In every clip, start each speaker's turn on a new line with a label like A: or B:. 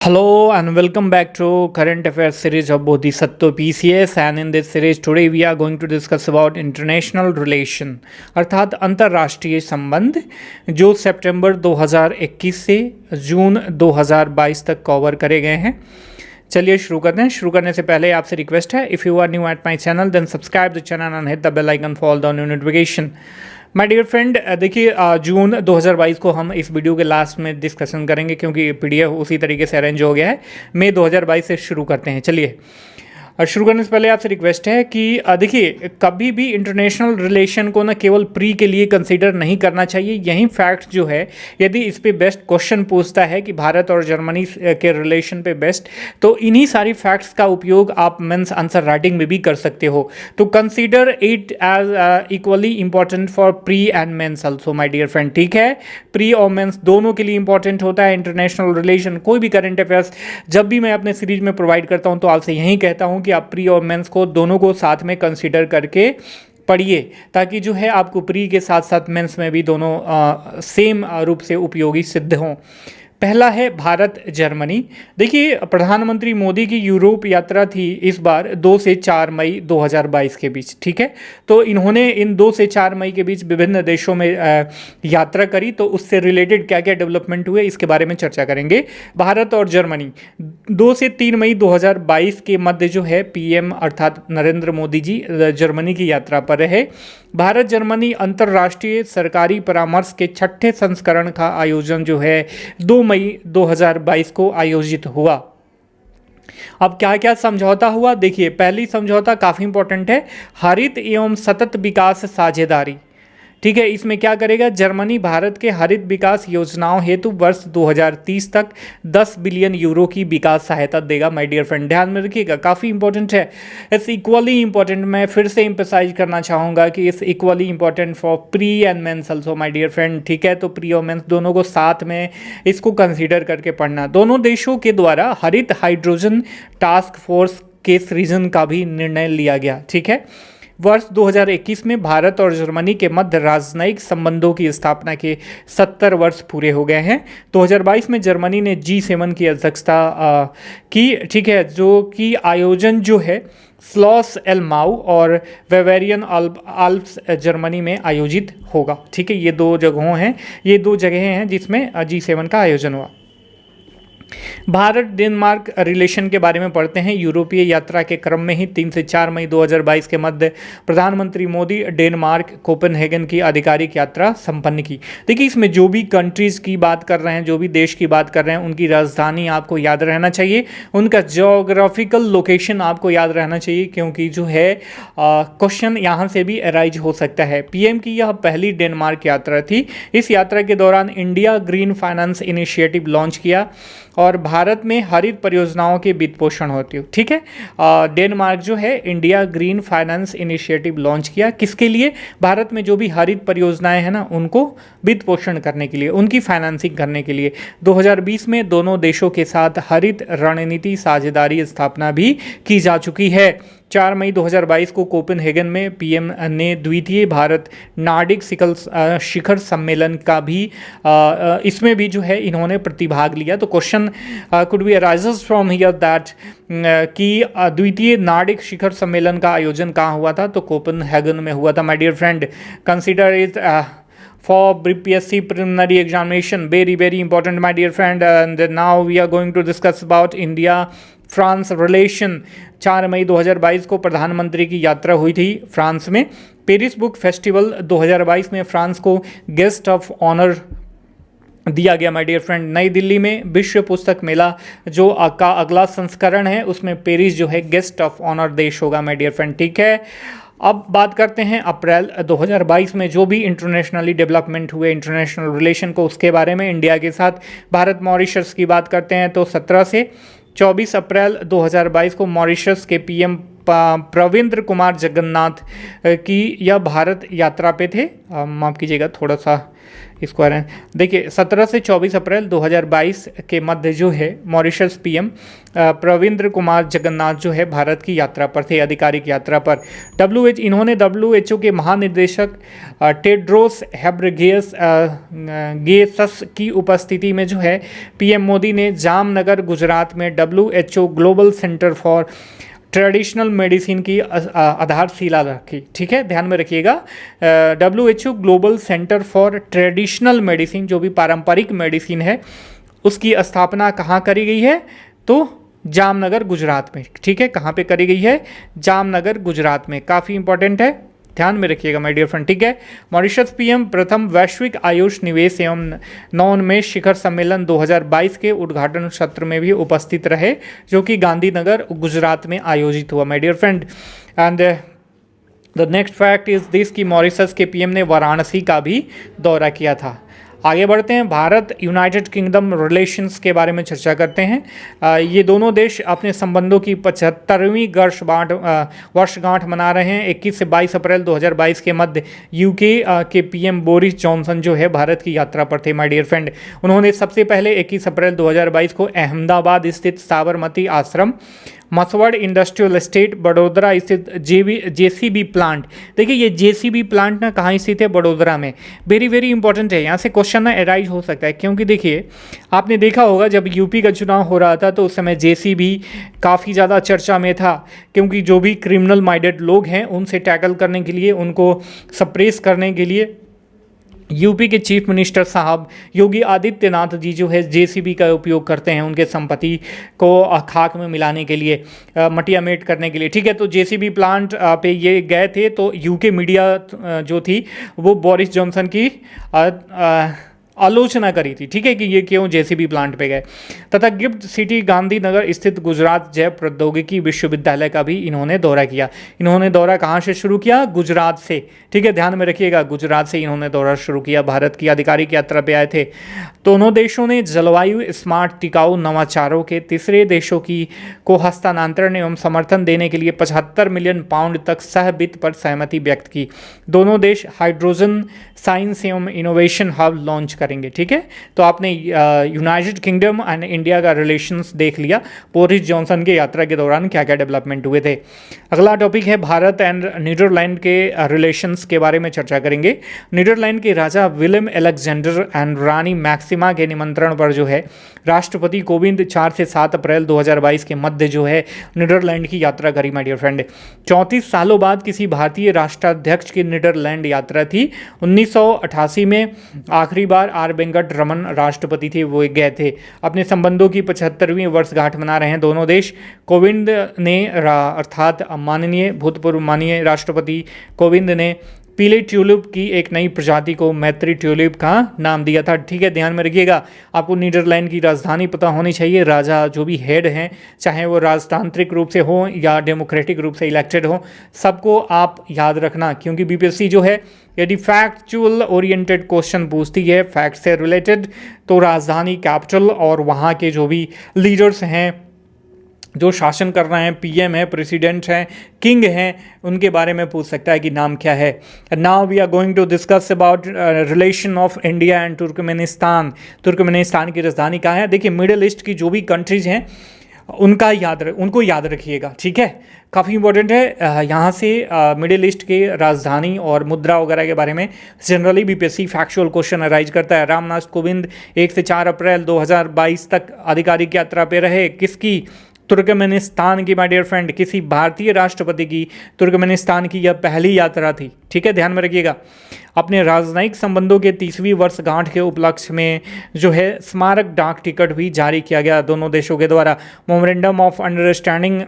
A: Hello and welcome back to current affairs series of Bodhisattva PCS, and in this series today we are going to discuss about international relation अर्थात अंतर्राष्ट्रीय संबंध जो सितंबर 2021 से जून 2022 तक cover करे गए हैं। चलिए शुरू करते हैं। शुरू करने से पहले आपसे रिक्वेस्ट है, if you are new at my channel then subscribe the channel and hit the bell icon for all the new notification. My dear friend, देखिए जून 2022 को हम इस वीडियो के लास्ट में डिस्कशन करेंगे क्योंकि पीडीएफ उसी तरीके से अरेंज हो गया है। मई 2022 से शुरू करते हैं। चलिए शुरू करने से पहले आपसे रिक्वेस्ट है कि देखिए कभी भी इंटरनेशनल रिलेशन को ना केवल प्री के लिए कंसीडर नहीं करना चाहिए। यही फैक्ट जो है, यदि इस पे बेस्ट क्वेश्चन पूछता है कि भारत और जर्मनी के रिलेशन पे बेस्ट, तो इन्हीं सारी फैक्ट्स का उपयोग आप मेंस आंसर राइटिंग में भी कर सकते हो। तो consider it as equally important for pre and mains also my dear friend. ठीक है, प्री और मेंस दोनों के लिए इंपॉर्टेंट होता है इंटरनेशनल रिलेशन। कोई भी करंट अफेयर्स जब भी मैं अपने सीरीज में प्रोवाइड करता हूँ तो आपसे यही कहता हूँ कि आप प्री और मेंस को दोनों को साथ में कंसीडर करके पढ़िए, ताकि जो है आपको प्री के साथ साथ मेंस में भी दोनों सेम रूप से उपयोगी सिद्ध हों। पहला है भारत जर्मनी। देखिए प्रधानमंत्री मोदी की यूरोप यात्रा थी इस बार 2 से 4 मई 2022 के बीच। ठीक है, तो इन्होंने इन 2 से 4 मई के बीच विभिन्न देशों में यात्रा करी, तो उससे रिलेटेड क्या क्या डेवलपमेंट हुए इसके बारे में चर्चा करेंगे। भारत और जर्मनी 2 से 3 मई 2022 के मध्य जो है पीएम अर्थात नरेंद्र मोदी जी जर्मनी की यात्रा पर रहे। भारत जर्मनी अंतर्राष्ट्रीय सरकारी परामर्श के 6ठे संस्करण का आयोजन जो है 2 मई 2022 को आयोजित हुआ। अब क्या क्या समझौता हुआ, देखिए पहली समझौता काफ़ी इंपॉर्टेंट है, हरित एवं सतत विकास साझेदारी। ठीक है, इसमें क्या करेगा, जर्मनी भारत के हरित विकास योजनाओं हेतु वर्ष 2030 तक 10 बिलियन यूरो की विकास सहायता देगा। माय डियर फ्रेंड ध्यान में रखिएगा, काफ़ी इंपॉर्टेंट है। इट्स इक्वली इंपॉर्टेंट, मैं फिर से एम्फसाइज करना चाहूँगा कि it's equally important for pre and mains also my dear friend. ठीक है, तो प्री और मेंस दोनों को साथ में इसको कंसिडर करके पढ़ना। दोनों देशों के द्वारा हरित हाइड्रोजन टास्क फोर्स के सृजन का भी निर्णय लिया गया। ठीक है, वर्ष 2021 में भारत और जर्मनी के मध्य राजनयिक संबंधों की स्थापना के 70 वर्ष पूरे हो गए हैं। 2022 में जर्मनी ने G7 की अध्यक्षता की। ठीक है, जो कि आयोजन जो है स्लॉस एल माउ और वेवेरियन आल्प्स जर्मनी में आयोजित होगा। ठीक है, ये दो जगहें हैं जिसमें G7 का आयोजन हुआ। भारत डेनमार्क रिलेशन के बारे में पढ़ते हैं। यूरोपीय यात्रा के क्रम में ही 3 से 4 मई 2022 के मध्य प्रधानमंत्री मोदी डेनमार्क कोपेनहेगन की आधिकारिक यात्रा संपन्न की। देखिए इसमें जो भी कंट्रीज़ की बात कर रहे हैं, जो भी देश की बात कर रहे हैं, उनकी राजधानी आपको याद रहना चाहिए, उनका जोग्राफिकल लोकेशन आपको याद रहना चाहिए, क्योंकि जो है क्वेश्चन यहाँ से भी अराइज हो सकता है। पीएम की यह पहली डेनमार्क यात्रा थी। इस यात्रा के दौरान India green finance initiative launch किया और भारत में हरित परियोजनाओं के वित्त पोषण होती है। ठीक है, डेनमार्क जो है India green finance initiative launch किया, किसके लिए, भारत में जो भी हरित परियोजनाएं हैं ना उनको वित्त पोषण करने के लिए, उनकी फाइनेंसिंग करने के लिए। 2020 में दोनों देशों के साथ हरित रणनीति साझेदारी स्थापना भी की जा चुकी है। 4 मई 2022 को कोपेनहेगन में पीएम ने द्वितीय भारत नार्डिक शिखर सम्मेलन का भी इसमें भी जो है इन्होंने प्रतिभाग लिया। तो question could be arises from here that कि द्वितीय नार्डिक शिखर सम्मेलन का आयोजन कहाँ हुआ था, तो कोपेनहेगन में हुआ था। My dear friend consider it for BPSC preliminary examination, very important my dear friend, and now we are going to discuss about India France relation. 4 मई 2022 को प्रधानमंत्री की यात्रा हुई थी फ्रांस में। पेरिस बुक फेस्टिवल 2022 में फ्रांस को गेस्ट ऑफ ऑनर दिया गया माय डियर फ्रेंड। नई दिल्ली में विश्व पुस्तक मेला जो का अगला संस्करण है उसमें पेरिस जो है गेस्ट ऑफ ऑनर देश होगा माय डियर फ्रेंड। ठीक है, अब बात करते हैं अप्रैल 2022 में जो भी इंटरनेशनली डेवलपमेंट हुए इंटरनेशनल रिलेशन को, उसके बारे में। इंडिया के साथ भारत मॉरिशस की बात करते हैं तो 17 से 24 अप्रैल 2022 को मॉरिशस के पीएम प्रविंद्र कुमार जगन्नाथ की यह भारत यात्रा पे थे। माफ़ कीजिएगा, थोड़ा सा इसको देखिए 17 से 24 अप्रैल 2022 के मध्य जो है मॉरिशस पीएम प्रविंद्र कुमार जगन्नाथ जो है भारत की यात्रा पर थे, आधिकारिक यात्रा पर। इन्होंने WHO के महानिदेशक टेड्रोस घेब्रेयेसस की उपस्थिति में जो है पीएम मोदी ने जामनगर गुजरात में WHO global centre for traditional medicine की आधारशिला रखी। ठीक है, ध्यान में रखिएगा, WHO global centre for traditional medicine जो भी पारंपरिक मेडिसिन है उसकी स्थापना कहाँ करी गई है? तो जामनगर गुजरात में। ठीक है, कहाँ पे करी गई है? जामनगर गुजरात में। काफ़ी इंपॉर्टेंट है, ध्यान में रखिएगा माय डियर फ्रेंड। ठीक है, मॉरिशस पीएम प्रथम वैश्विक आयुष निवेश एवं नवोन्मेष शिखर सम्मेलन 2022 के उद्घाटन सत्र में भी उपस्थित रहे, जो कि गांधीनगर गुजरात में आयोजित हुआ my dear friend. And the next fact is this कि मॉरिशस के पीएम ने वाराणसी का भी दौरा किया था। आगे बढ़ते हैं, भारत यूनाइटेड किंगडम रिलेशंस के बारे में चर्चा करते हैं। ये दोनों देश अपने संबंधों की 75वीं वर्षगांठ मना रहे हैं। 21 से 22 अप्रैल 2022 के मध्य यूके के पीएम बोरिस जॉनसन जो है भारत की यात्रा पर थे माय डियर फ्रेंड। उन्होंने सबसे पहले 21 अप्रैल 2022 को अहमदाबाद स्थित साबरमती आश्रम, मसवड़ इंडस्ट्रियल एस्टेट, बड़ोदरा स्थित JCB प्लांट। देखिए ये JCB प्लांट ना कहाँ स्थित है? बड़ोदरा में। वेरी वेरी इंपॉर्टेंट है, यहाँ से क्वेश्चन ना अराइज हो सकता है, क्योंकि देखिए आपने देखा होगा जब यूपी का चुनाव हो रहा था तो उस समय JCB काफ़ी ज़्यादा चर्चा में था, क्योंकि जो भी क्रिमिनल माइंडेड लोग हैं उनसे टैकल करने के लिए, उनको सप्रेस करने के लिए यूपी के चीफ मिनिस्टर साहब योगी आदित्यनाथ जी जो है JCB का उपयोग करते हैं उनके संपत्ति को खाक में मिलाने के लिए, मटियामेट करने के लिए। ठीक है, तो JCB प्लांट पे ये गए थे, तो यूके मीडिया जो थी वो बोरिस जॉनसन की आलोचना करी थी। ठीक है, कि ये क्यों JCB प्लांट पे गए। तथा गिफ्ट सिटी गांधीनगर स्थित गुजरात जैव प्रौद्योगिकी विश्वविद्यालय का भी इन्होंने दौरा किया। इन्होंने दौरा कहाँ से शुरू किया? गुजरात से। ठीक है, ध्यान में रखिएगा, गुजरात से इन्होंने दौरा शुरू किया। भारत की आधिकारिक यात्रा पे आए थे। दोनों देशों ने जलवायु स्मार्ट टिकाऊ नवाचारों के तीसरे देशों की को हस्तांतरण एवं समर्थन देने के लिए 75 मिलियन पाउंड तक सह वित्त पर सहमति व्यक्त की। दोनों देश हाइड्रोजन साइंस एवं इनोवेशन हब लॉन्च करेंगे। ठीक है, तो आपने यूनाइटेड किंगडम एंड इंडिया का रिलेशंस देख लिया, बोरिस जॉनसन के यात्रा के दौरान क्या क्या डेवलपमेंट हुए थे। अगला टॉपिक है भारत एंड नीदरलैंड के रिलेशंस के बारे में चर्चा करेंगे। नीदरलैंड के राजा विलियम अलेक्जेंडर एंड रानी मैक्सिमा के निमंत्रण पर जो है राष्ट्रपति कोविंद 4 से 7 अप्रैल 2022 के मध्य जो है नीदरलैंड की यात्रा करी माय डियर फ्रेंड। 34 सालों बाद किसी भारतीय राष्ट्राध्यक्ष की नीदरलैंड यात्रा थी। 1988 में आखिरी बार आर वेंकट रमन राष्ट्रपति थे, वो गए थे। अपने संबंधों की 75वीं वर्षगांठ मना रहे हैं दोनों देश। कोविंद ने अर्थात भूतपूर्व माननीय राष्ट्रपति कोविंद ने पीले ट्यूलिप की एक नई प्रजाति को मैत्री ट्यूलिप का नाम दिया था। ठीक है, ध्यान में रखिएगा, आपको नीदरलैंड की राजधानी पता होनी चाहिए। राजा जो भी हेड हैं, चाहे वो राजतांत्रिक रूप से हो या डेमोक्रेटिक रूप से इलेक्टेड हो, सबको आप याद रखना, क्योंकि BPSC जो है यदि फैक्चुअल ओरिएंटेड क्वेश्चन पूछती है फैक्ट से रिलेटेड, तो राजधानी, कैपिटल और वहाँ के जो भी लीडर्स हैं, जो शासन कर रहे हैं, PM है, प्रेसिडेंट हैं, किंग हैं, उनके बारे में पूछ सकता है कि नाम क्या है। Now we are going to discuss about relation of India and Turkmenistan. Turkmenistan की राजधानी कहाँ है? देखिए मिडिल ईस्ट की जो भी कंट्रीज हैं उनको याद रखिएगा। ठीक है, काफ़ी इंपॉर्टेंट है। यहाँ से मिडिल ईस्ट के राजधानी और मुद्रा वगैरह के बारे में generally BPSC factual question arise करता है। रामनाथ कोविंद 1 से 4 अप्रैल 2022 तक आधिकारिक यात्रा पे रहे। किसकी? तुर्कमेनिस्तान की माय डियर फ्रेंड। किसी भारतीय राष्ट्रपति की तुर्कमेनिस्तान की यह पहली यात्रा थी। ठीक है, ध्यान में रखिएगा। अपने राजनयिक संबंधों के 30वीं वर्षगांठ के उपलक्ष्य में जो है स्मारक डाक टिकट भी जारी किया गया दोनों देशों के द्वारा। मेमोरेंडम ऑफ अंडरस्टैंडिंग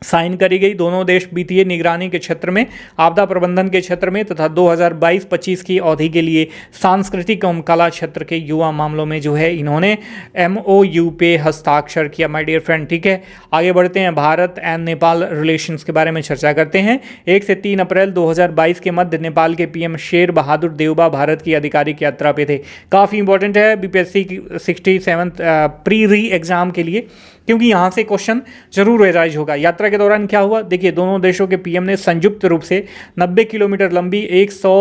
A: साइन करी गई। दोनों देश वित्तीय निगरानी के क्षेत्र में, आपदा प्रबंधन के क्षेत्र में तथा 2022-25 की अवधि के लिए सांस्कृतिक एवं कला क्षेत्र के युवा मामलों में जो है इन्होंने MOU पे हस्ताक्षर किया माय डियर फ्रेंड। ठीक है, आगे बढ़ते हैं, भारत एंड नेपाल रिलेशंस के बारे में चर्चा करते हैं। 1 से 3 अप्रैल 2022 के मध्य नेपाल के PM शेर बहादुर देउबा भारत की आधिकारिक यात्रा पे थे। काफ़ी इंपॉर्टेंट है BPSC 67th प्री एग्जाम के लिए, क्योंकि यहाँ से क्वेश्चन जरूर अराइज होगा। यात्रा के दौरान क्या हुआ? देखिए दोनों देशों के PM ने संयुक्त रूप से 90 किलोमीटर लंबी 100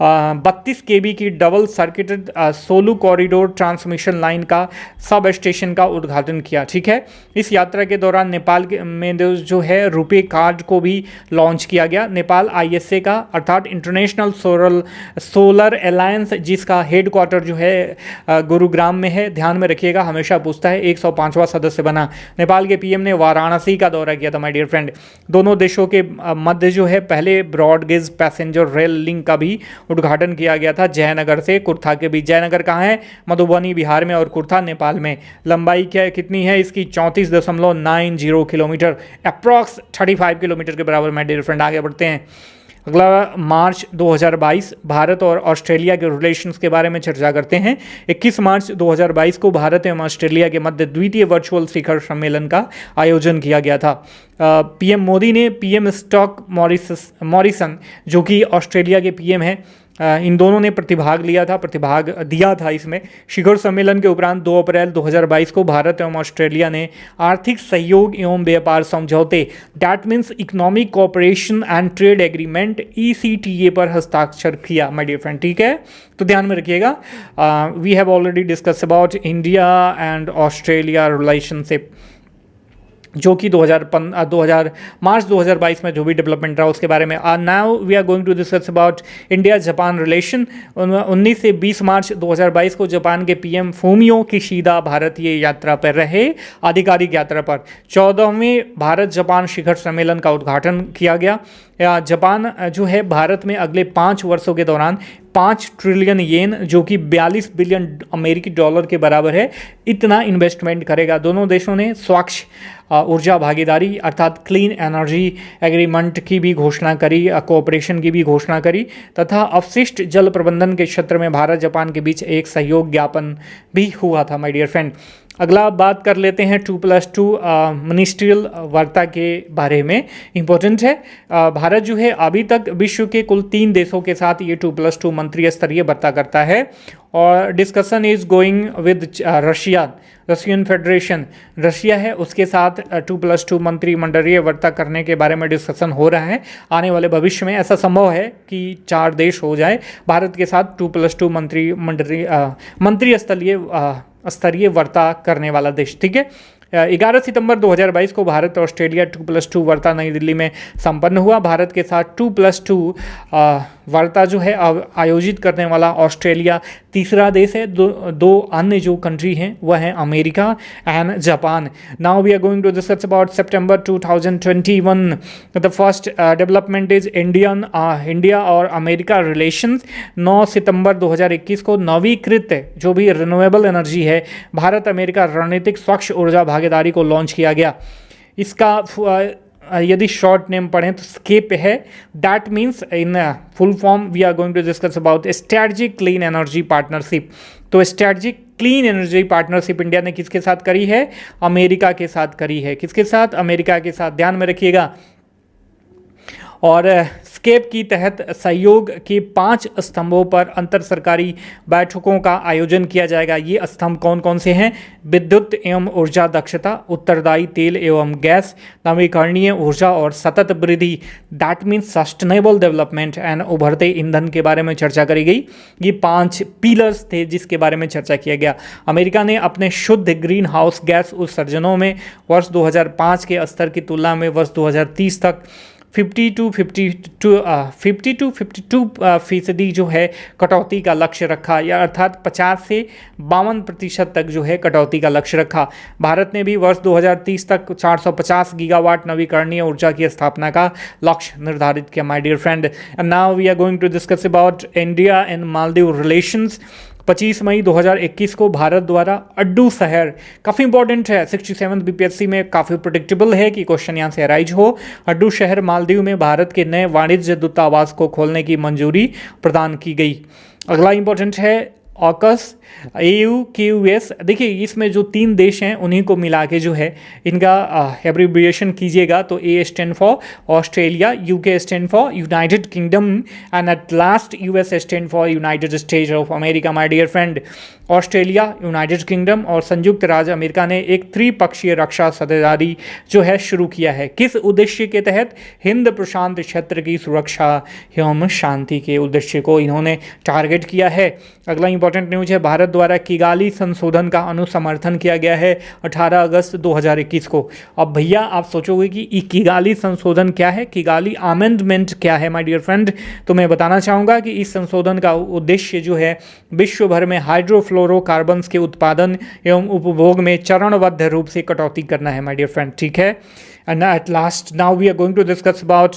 A: 32 kV की double circuited Solu corridor transmission line का सब स्टेशन का उद्घाटन किया। ठीक है, इस यात्रा के दौरान नेपाल में जो है रुपे कार्ड को भी लॉन्च किया गया। नेपाल ISA का अर्थात इंटरनेशनल सोलर अलायंस, जिसका हेडक्वार्टर जो है गुरुग्राम में है, ध्यान में रखिएगा, हमेशा पूछता है, 105वां सदस्य बना। नेपाल के PM ने वाराणसी का दौरा किया था माय डियर फ्रेंड। दोनों देशों के मध्य जो है पहले ब्रॉडगेज पैसेंजर रेल लिंक का भी उद्घाटन किया गया था जयनगर से कुर्था के बीच। जयनगर कहाँ है? मधुबनी बिहार में, और कुर्था नेपाल में। लंबाई क्या कितनी है इसकी? 34.90 किलोमीटर, अप्रॉक्स 35 किलोमीटर के बराबर। माय डियर फ्रेंड आगे बढ़ते हैं। अगला मार्च 2022, भारत और ऑस्ट्रेलिया के रिलेशंस के बारे में चर्चा करते हैं। 21 मार्च 2022 को भारत एवं ऑस्ट्रेलिया के मध्य द्वितीय वर्चुअल शिखर सम्मेलन का आयोजन किया गया था। PM मोदी ने PM स्कॉट मॉरिसन, जो कि ऑस्ट्रेलिया के PM हैं, इन दोनों ने प्रतिभाग दिया था इसमें। शिखर सम्मेलन के उपरांत 2 अप्रैल 2022 को भारत एवं ऑस्ट्रेलिया ने आर्थिक सहयोग एवं व्यापार समझौते, that means economic cooperation and trade agreement ECTA पर हस्ताक्षर किया माय डियर फ्रेंड। ठीक है, तो ध्यान में रखिएगा। We have already discuss about India and Australia relationship, जो कि मार्च 2022 में जो भी डेवलपमेंट रहा उसके बारे में। Now we are going to discuss about India Japan relation. 19 से 20 मार्च 2022 को जापान के PM फूमियो किशिदा भारतीय यात्रा पर रहे, आधिकारिक यात्रा पर। 14वें भारत जापान शिखर सम्मेलन का उद्घाटन किया गया। जापान जो है भारत में अगले 5 वर्षों के दौरान 5 ट्रिलियन येन, जो कि 42 बिलियन अमेरिकी डॉलर के बराबर है, इतना इन्वेस्टमेंट करेगा। दोनों देशों ने स्वच्छ ऊर्जा भागीदारी अर्थात क्लीन एनर्जी एग्रीमेंट की भी घोषणा करी, कोऑपरेशन की भी घोषणा करी, तथा अपशिष्ट जल प्रबंधन के क्षेत्र में भारत जापान के बीच एक सहयोग ज्ञापन भी हुआ था माय डियर फ्रेंड। अगला बात कर लेते हैं 2+2 मिनिस्ट्रियल वार्ता के बारे में। इम्पोर्टेंट है, भारत जो है अभी तक विश्व के कुल 3 देशों के साथ ये 2+2 मंत्रिय स्तरीय वार्ता करता है, और discussion is going with Russian federation. Russia है, उसके साथ 2+2 मंत्रिमंडलीय वार्ता करने के बारे में डिस्कशन हो रहा है। आने वाले भविष्य में ऐसा संभव है कि 4 देश हो जाए भारत के साथ 2+2 मंत्रिय स्तरीय वार्ता करने वाला देश। ठीक है, 11 सितंबर 2022 को भारत और ऑस्ट्रेलिया 2+2 वार्ता नई दिल्ली में संपन्न हुआ। भारत के साथ 2+2 वार्ता जो है आयोजित करने वाला ऑस्ट्रेलिया तीसरा देश है। दो अन्य जो कंट्री हैं वह हैं America and Japan. Now we are going to discuss about सितंबर 2021। The first development is India और अमेरिका रिलेशंस। 9 सितंबर 2021 को नवीकृत जो भी रिन्यूएबल एनर्जी है, भारत अमेरिका रणनीतिक स्वच्छ ऊर्जा भागीदारी को लॉन्च किया गया। इसका यदि शॉर्ट नेम पढ़ें तो स्केप है। That means in full form we are going to discuss about strategic clean energy partnership. तो strategic clean energy partnership India ने किसके साथ करी है? अमेरिका के साथ करी है। किसके साथ? अमेरिका के साथ, ध्यान में रखिएगा। और स्केप की तहत सहयोग के 5 स्तंभों पर अंतर सरकारी बैठकों का आयोजन किया जाएगा। ये स्तंभ कौन कौन से हैं? विद्युत एवं ऊर्जा दक्षता, उत्तरदायी तेल एवं गैस, नवीकरणीय ऊर्जा और सतत वृद्धि, that means sustainable development and उभरते ईंधन के बारे में चर्चा करी गई। ये 5 पिलर्स थे जिसके बारे में चर्चा किया गया। अमेरिका ने अपने शुद्ध ग्रीन हाउस गैस उत्सर्जनों में वर्ष 2005 के स्तर की तुलना में वर्ष 2030 तक 52% जो है कटौती का लक्ष्य रखा, या अर्थात 50 से 52% तक जो है कटौती का लक्ष्य रखा। भारत ने भी वर्ष 2030 तक 450 गीगावाट नवीकरणीय ऊर्जा की स्थापना का लक्ष्य निर्धारित किया my dear friend. And now we are going to discuss about India and Maldives relations. 25 मई 2021 को भारत द्वारा अड्डू शहर, काफ़ी इंपॉर्टेंट है, 67 BPSC में काफ़ी प्रोडिक्टेबल है कि क्वेश्चन यहाँ से अराइज हो। अड्डू शहर मालदीव में भारत के नए वाणिज्य दूतावास को खोलने की मंजूरी प्रदान की गई। अगला इंपॉर्टेंट है ऑकस, AUKUS। देखिए इसमें जो 3 देश हैं उन्हीं को मिला के जो है इनका एब्रिविएशन कीजिएगा तो A stand for Australia, UK stand for United Kingdom and at last US stand for United States of America my dear friend. Australia, United Kingdom और संयुक्त राज्य अमेरिका ने एक त्रिपक्षीय रक्षा साझेदारी जो है शुरू किया है। किस उद्देश्य के तहत? हिंद प्रशांत क्षेत्र की सुरक्षा एवं शांति के उद्देश्य को इन्होंने टारगेट किया है। अगला इंपॉर्टेंट न्यूज है, भारत द्वारा किगाली संशोधन का अनुसमर्थन किया गया है 18 अगस्त 2021 को। अब भैया आप सोचोगे कि किगाली संशोधन क्या है, किगाली अमेंडमेंट क्या है माय डियर फ्रेंड, तो मैं बताना चाहूँगा कि इस संशोधन का उद्देश्य जो है विश्व भर में हाइड्रोफ्लोरोकार्बन्स के उत्पादन एवं उपभोग में चरणबद्ध रूप से कटौती करना है माय डियर फ्रेंड, ठीक है। And at last now we are going to discuss about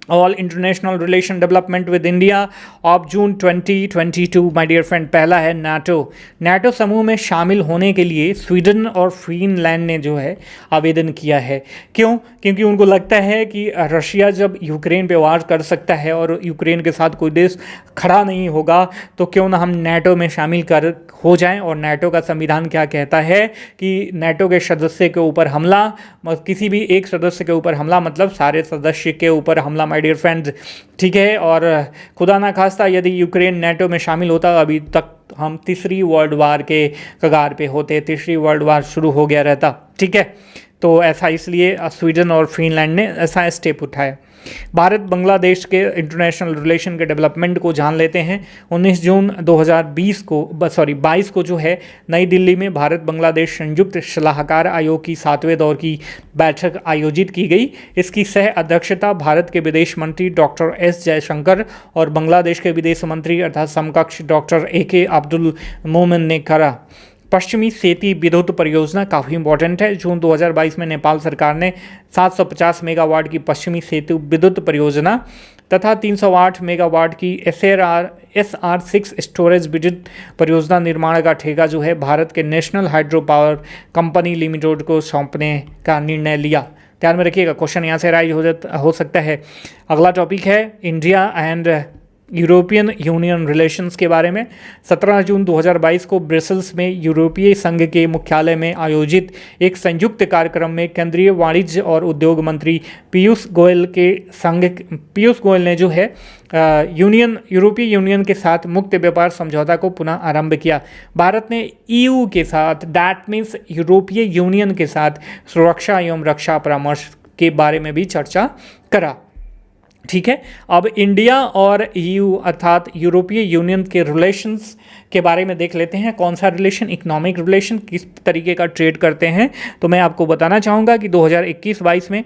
A: all international relation development with India of June 2022 my dear friend. पहला है नाटो समूह में शामिल होने के लिए स्वीडन और फिनलैंड ने जो है आवेदन किया है। क्यों? क्योंकि उनको लगता है कि रशिया जब यूक्रेन पे वार कर सकता है और यूक्रेन के साथ कोई देश खड़ा नहीं होगा तो क्यों ना हम नाटो में शामिल हो जाएं। और नाटो का संविधान क्या कहता है कि नाटो के सदस्य के ऊपर हमला, किसी भी एक सदस्य के ऊपर हमला मतलब सारे सदस्य के ऊपर हमला माय डियर फ्रेंड्स, ठीक है। और खुदा ना खास्ता यदि यूक्रेन नाटो में शामिल होता, अभी तक हम तीसरी वर्ल्ड वार के कगार पे होते, तीसरी वर्ल्ड वार शुरू हो गया रहता, ठीक है। तो ऐसा इसलिए स्वीडन और फिनलैंड ने ऐसा स्टेप उठाया। भारत बांग्लादेश के इंटरनेशनल रिलेशन के डेवलपमेंट को जान लेते हैं। 19 जून 2022 को जो है नई दिल्ली में भारत बांग्लादेश संयुक्त सलाहकार आयोग की 7वें दौर की बैठक आयोजित की गई। इसकी सह अध्यक्षता भारत के विदेश मंत्री डॉक्टर एस जयशंकर और बांग्लादेश के विदेश मंत्री अर्थात समकक्ष डॉक्टर AK अब्दुल मोमेन ने करा। पश्चिमी सेती विद्युत परियोजना काफ़ी इंपॉर्टेंट है। जून 2022 में नेपाल सरकार ने 750 मेगावाट की पश्चिमी सेतु विद्युत परियोजना तथा 308 मेगावाट की SR6 स्टोरेज विद्युत परियोजना निर्माण का ठेका जो है भारत के national hydro power company limited को सौंपने का निर्णय लिया। ध्यान में रखिएगा, क्वेश्चन यहाँ से राइज हो सकता है। अगला टॉपिक है India and European union relations के बारे में। 17 जून 2022 को ब्रसेल्स में यूरोपीय संघ के मुख्यालय में आयोजित एक संयुक्त कार्यक्रम में केंद्रीय वाणिज्य और उद्योग मंत्री पीयूष गोयल ने जो है यूरोपीय यूनियन के साथ मुक्त व्यापार समझौता को पुनः आरंभ किया। भारत ने EU के साथ, दैट मीन्स यूरोपीय यूनियन के साथ सुरक्षा एवं रक्षा परामर्श के बारे में भी चर्चा करा, ठीक है। अब इंडिया और EU अर्थात यूरोपीय यूनियन के रिलेशंस के बारे में देख लेते हैं। कौन सा रिलेशन? इकोनॉमिक रिलेशन, किस तरीके का ट्रेड करते हैं। तो मैं आपको बताना चाहूँगा कि 2021-22 में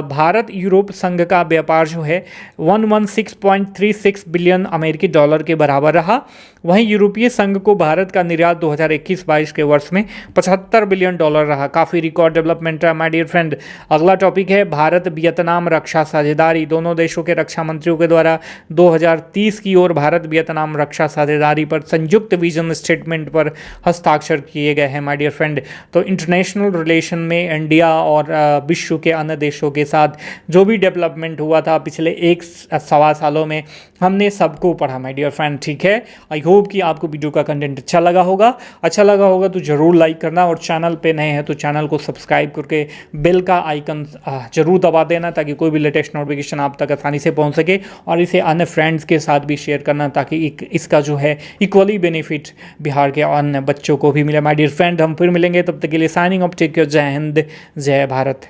A: भारत यूरोप संघ का व्यापार जो है 116.36 बिलियन अमेरिकी डॉलर के बराबर रहा। वहीं यूरोपीय संघ को भारत का निर्यात 2021-22 के वर्ष में 75 बिलियन डॉलर रहा। काफ़ी रिकॉर्ड डेवलपमेंट है माय डियर फ्रेंड। अगला टॉपिक है भारत वियतनाम रक्षा साझेदारी। दोनों देशों के रक्षा मंत्रियों के द्वारा 2030 की ओर भारत वियतनाम रक्षा साझेदारी पर संयुक्त विजन स्टेटमेंट पर हस्ताक्षर किए गए हैं माय डियर फ्रेंड। तो इंटरनेशनल रिलेशन में इंडिया और विश्व के अन्य देशों के साथ जो भी डेवलपमेंट हुआ था पिछले 1.25 सालों में, हमने सबको पढ़ा माय डियर फ्रेंड, ठीक है। आई होप कि आपको वीडियो का कंटेंट अच्छा लगा होगा तो ज़रूर लाइक करना, और चैनल पे नए हैं तो चैनल को सब्सक्राइब करके बेल का आइकन ज़रूर दबा देना ताकि कोई भी लेटेस्ट नोटिफिकेशन आप तक आसानी से पहुंच सके, और इसे अन्य फ्रेंड्स के साथ भी शेयर करना ताकि इसका जो है इक्वली बेनिफिट बिहार के अन्य बच्चों को भी मिले माय डियर फ्रेंड। हम फिर मिलेंगे, तब तक के लिए साइनिंग ऑफ, टेक केयर, जय हिंद, जय भारत।